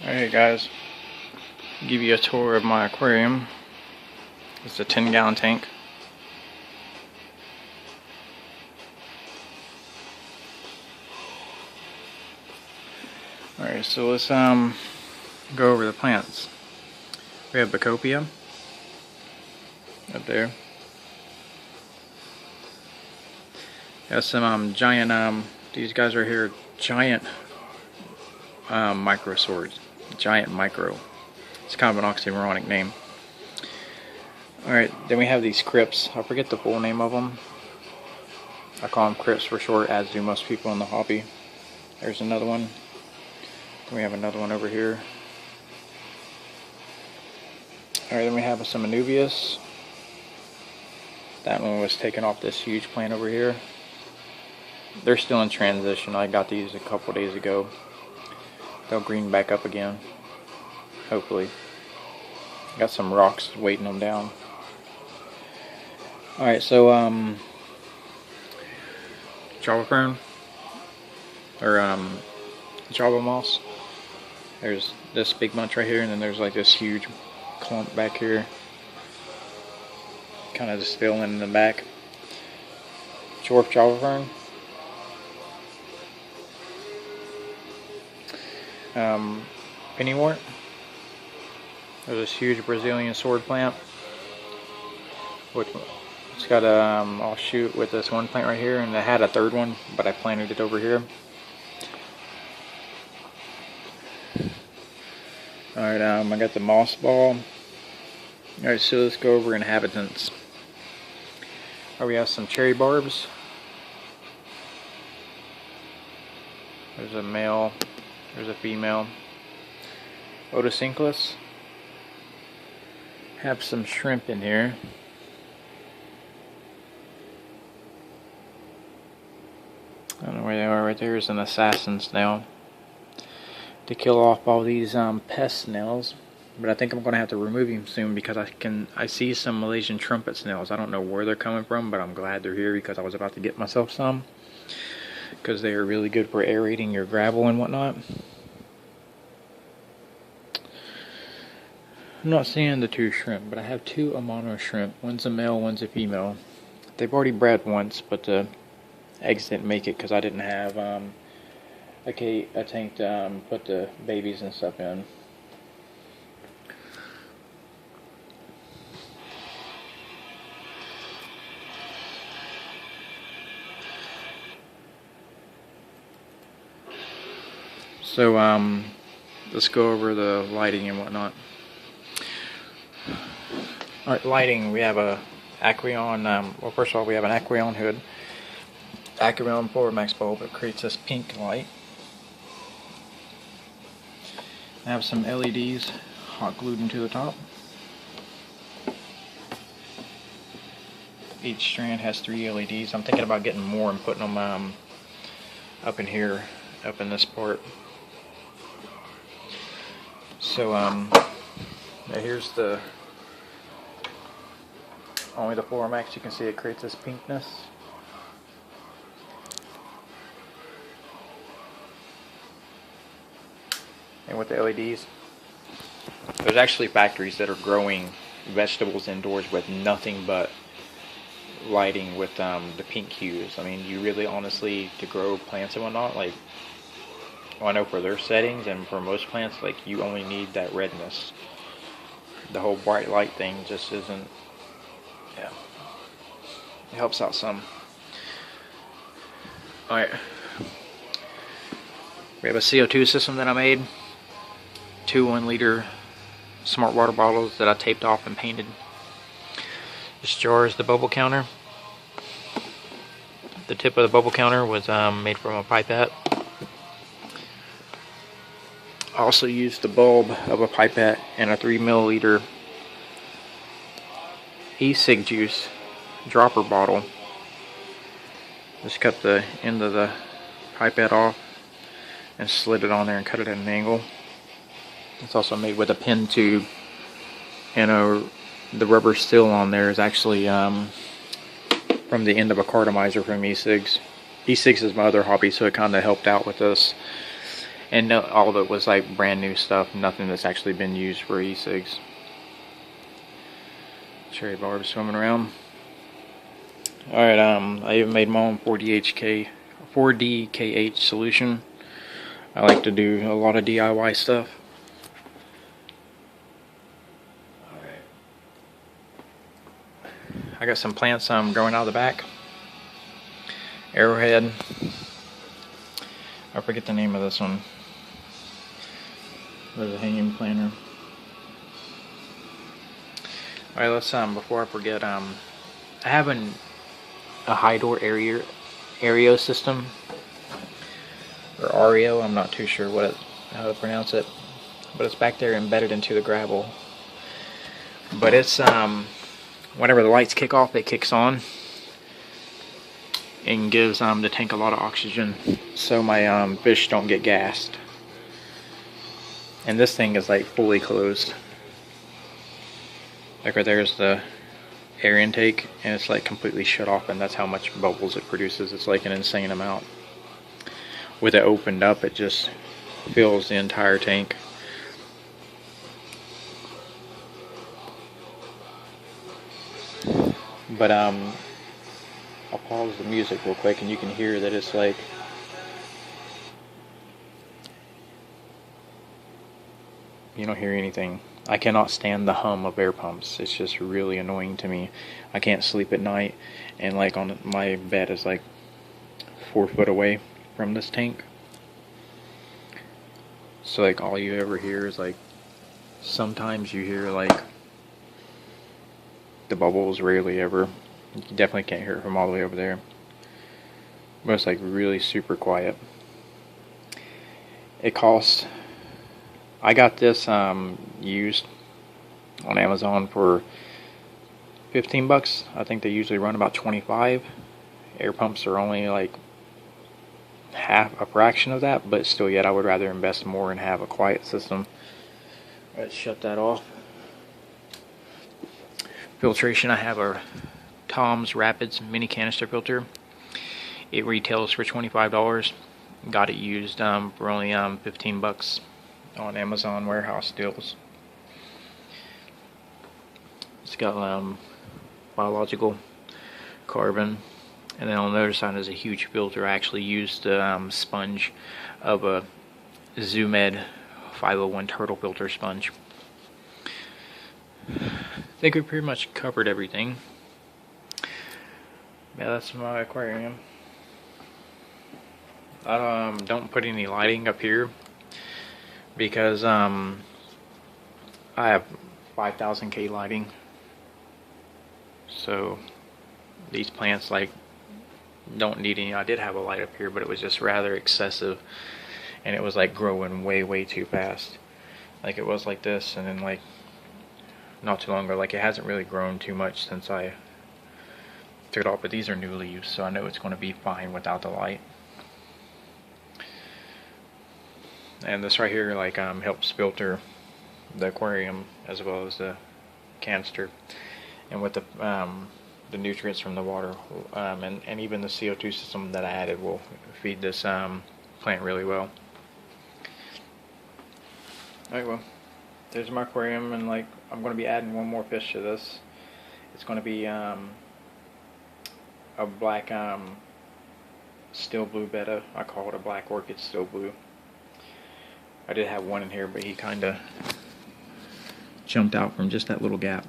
Alright guys, give you a tour of my aquarium. It's a 10-gallon tank. Alright, so let's go over the plants. We have Bacopium up there. Got some giant, these guys right here, giant micro swords. Giant micro. It's kind of an oxymoronic name. Alright, then we have these crypts. I forget the full name of them. I call them crypts for short, as do most people in the hobby. There's another one. Then we have another one over here. Alright, then we have some Anubias. That one was taken off this huge plant over here. They're still in transition. I got these a couple days ago. They'll green back up again, hopefully. Got some rocks weighting them down. Alright, so Java fern, or Java moss. There's this big bunch right here, and then there's like this huge clump back here, kind of just filling in the back. Dwarf Java fern. Pennywort. There's this huge Brazilian sword plant, which it's got a offshoot with this one plant right here, and it had a third one, but I planted it over here. Alright, I got the moss ball. Alright, so let's go over inhabitants. Alright, we have some cherry barbs. There's a male. There's a female. Otocinclus. Have some shrimp in here. I don't know where they are. Right there is an assassin snail to kill off all these pest snails. But I think I'm going to have to remove him soon because I see some Malaysian trumpet snails. I don't know where they're coming from, but I'm glad they're here because I was about to get myself some, because they are really good for aerating your gravel and whatnot. I'm not seeing the two shrimp, but I have two Amano shrimp. One's a male, one's a female. They've already bred once, but the eggs didn't make it because I didn't have a tank to put the babies and stuff in. So let's go over the lighting and whatnot. Alright, lighting, we have a Aquarium, well, first of all, we have an Aquarium hood. Aquarium Max bulb. It creates this pink light. I have some LEDs hot glued into the top. Each strand has 3 LEDs. I'm thinking about getting more and putting them up in here, up in this part. So now here's the only the Max. You can see it creates this pinkness. And with the LEDs, there's actually factories that are growing vegetables indoors with nothing but lighting with the pink hues. I mean, you really honestly, to grow plants and whatnot, like, well, I know for their settings and for most plants, like, you only need that redness. The whole bright light thing just isn't, yeah, it helps out some. Alright, we have a CO2 system that I made. 2 1-liter smart water bottles that I taped off and painted. This jar is the bubble counter. The tip of the bubble counter was made from a pipette. I also used the bulb of a pipette and a 3 milliliter e-cig juice dropper bottle. Just cut the end of the pipette off and slid it on there and cut it at an angle. It's also made with a pen tube, and the rubber seal on there is actually from the end of a cartomizer from e-cigs. E-cigs is my other hobby, so it kind of helped out with this. And no, all of it was like brand new stuff, nothing that's actually been used for e-cigs. Cherry barb swimming around. Alright, I even made my own 4DKH solution. I like to do a lot of DIY stuff. Alright. I got some plants growing out of the back. Arrowhead. I forget the name of this one. There's a hanging planter. Alright, let's before I forget, I have a high door Aereo system, or Aereo, I'm not too sure how to pronounce it, but it's back there embedded into the gravel. But it's whenever the lights kick off, it kicks on and gives the tank a lot of oxygen, so my fish don't get gassed. And this thing is like fully closed. Like right there's the air intake, and it's like completely shut off, and that's how much bubbles it produces. It's like an insane amount. With it opened up, it just fills the entire tank. But I'll pause the music real quick, and you can hear that it's like, you don't hear anything. I cannot stand the hum of air pumps. It's just really annoying to me. I can't sleep at night, and like on my bed is like 4 foot away from this tank. So like all you ever hear is like, sometimes you hear like the bubbles, rarely ever. You definitely can't hear it from all the way over there. But it's like really super quiet. It costs, I got this used on Amazon for 15 bucks. I think they usually run about 25. Air pumps are only like a fraction of that, but still yet I would rather invest more and have a quiet system. Let's shut that off. Filtration, I have a Tom's Rapids mini canister filter. It retails for $25. Got it used for only 15 bucks on Amazon warehouse deals. It's got biological carbon, and then on the other side is a huge filter. I actually used the sponge of a Zoomed 501 turtle filter sponge. I think we pretty much covered everything. Yeah, that's my aquarium. I don't put any lighting up here because I have 5000K lighting, so these plants like don't need any. I did have a light up here, but it was just rather excessive, and it was like growing way too fast. Like it was like this, and then like not too long ago, like it hasn't really grown too much since I took it off. But these are new leaves, so I know it's going to be fine without the light. And this right here like helps filter the aquarium as well as the canister, and with the nutrients from the water, and even the CO2 system that I added will feed this plant really well. Alright, well, there's my aquarium, and like I'm going to be adding one more fish to this. It's going to be a black steel blue betta. I call it a black orchid steel blue. I did have one in here, but he kind of jumped out from just that little gap.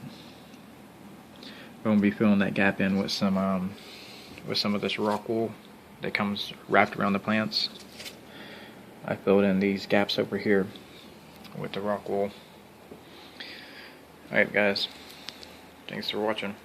I'm going to be filling that gap in with some of this rock wool that comes wrapped around the plants. I filled in these gaps over here with the rock wool. Alright guys, thanks for watching.